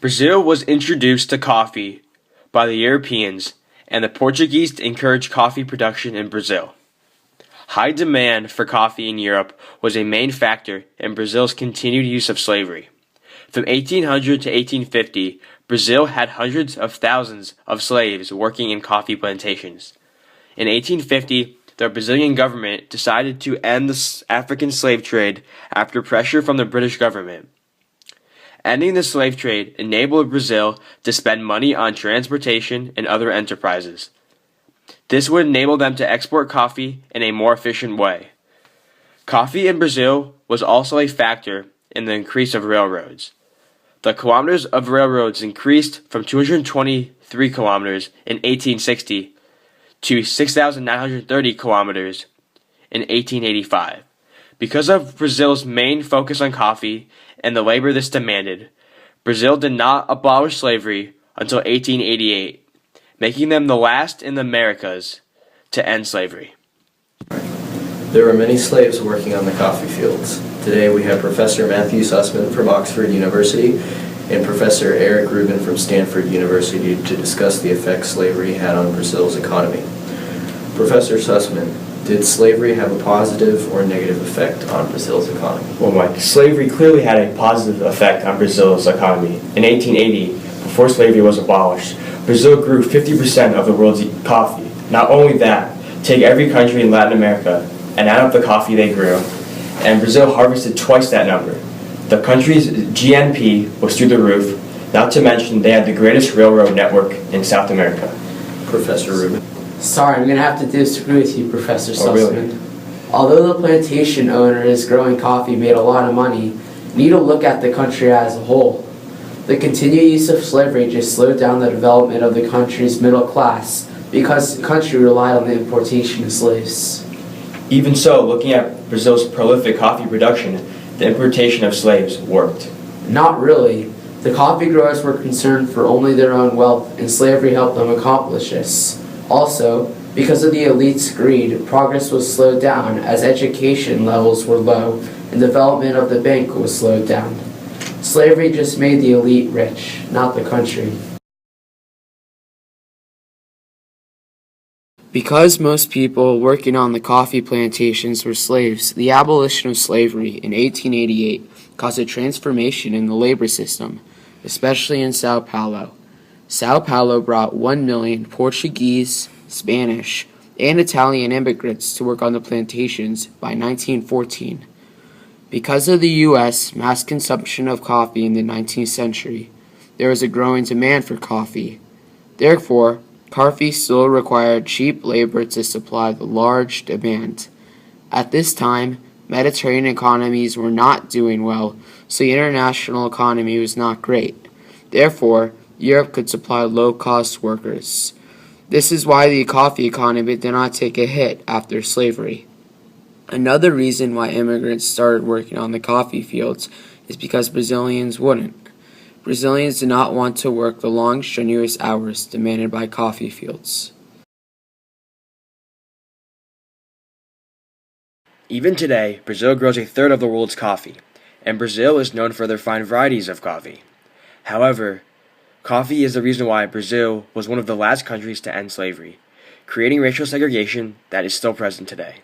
Brazil was introduced to coffee by the Europeans, and the Portuguese encouraged coffee production in Brazil. High demand for coffee in Europe was a main factor in Brazil's continued use of slavery. From 1800 to 1850, Brazil had hundreds of thousands of slaves working in coffee plantations. In 1850, the Brazilian government decided to end the African slave trade after pressure from the British government. Ending the slave trade enabled Brazil to spend money on transportation and other enterprises. This would enable them to export coffee in a more efficient way. Coffee in Brazil was also a factor in the increase of railroads. The kilometers of railroads increased from 223 kilometers in 1860 to 6,930 kilometers in 1885. Because of Brazil's main focus on coffee and the labor this demanded, Brazil did not abolish slavery until 1888, making them the last in the Americas to end slavery. There were many slaves working on the coffee fields. Today we have Professor Matthew Sussman from Oxford University and Professor Eric Reuben from Stanford University to discuss the effects slavery had on Brazil's economy. Professor Sussman, did slavery have a positive or negative effect on Brazil's economy? Well, Mike, slavery clearly had a positive effect on Brazil's economy. In 1880, before slavery was abolished, Brazil grew 50% of the world's coffee. Not only that, take every country in Latin America and add up the coffee they grew, and Brazil harvested twice that number. The country's GNP was through the roof, not to mention they had the greatest railroad network in South America. Professor Reuben. Sorry, I'm going to have to disagree with you, Professor Sussman. Really? Although the plantation owners growing coffee made a lot of money, you need to look at the country as a whole. The continued use of slavery just slowed down the development of the country's middle class because the country relied on the importation of slaves. Even so, looking at Brazil's prolific coffee production, the importation of slaves worked. Not really. The coffee growers were concerned for only their own wealth, and slavery helped them accomplish this. Also, because of the elite's greed, progress was slowed down as education levels were low and development of the bank was slowed down. Slavery just made the elite rich, not the country. Because most people working on the coffee plantations were slaves, the abolition of slavery in 1888 caused a transformation in the labor system, especially in Sao Paulo. Sao Paulo brought 1 million Portuguese, Spanish, and Italian immigrants to work on the plantations by 1914. Because of the U.S. mass consumption of coffee in the 19th century, there was a growing demand for coffee. Therefore, coffee still required cheap labor to supply the large demand. At this time, Mediterranean economies were not doing well, so the international economy was not great. Therefore, Europe could supply low-cost workers. This is why the coffee economy did not take a hit after slavery. Another reason why immigrants started working on the coffee fields is because Brazilians wouldn't. Brazilians did not want to work the long, strenuous hours demanded by coffee fields. Even today, Brazil grows a third of the world's coffee, and Brazil is known for their fine varieties of coffee. However, coffee is the reason why Brazil was one of the last countries to end slavery, creating racial segregation that is still present today.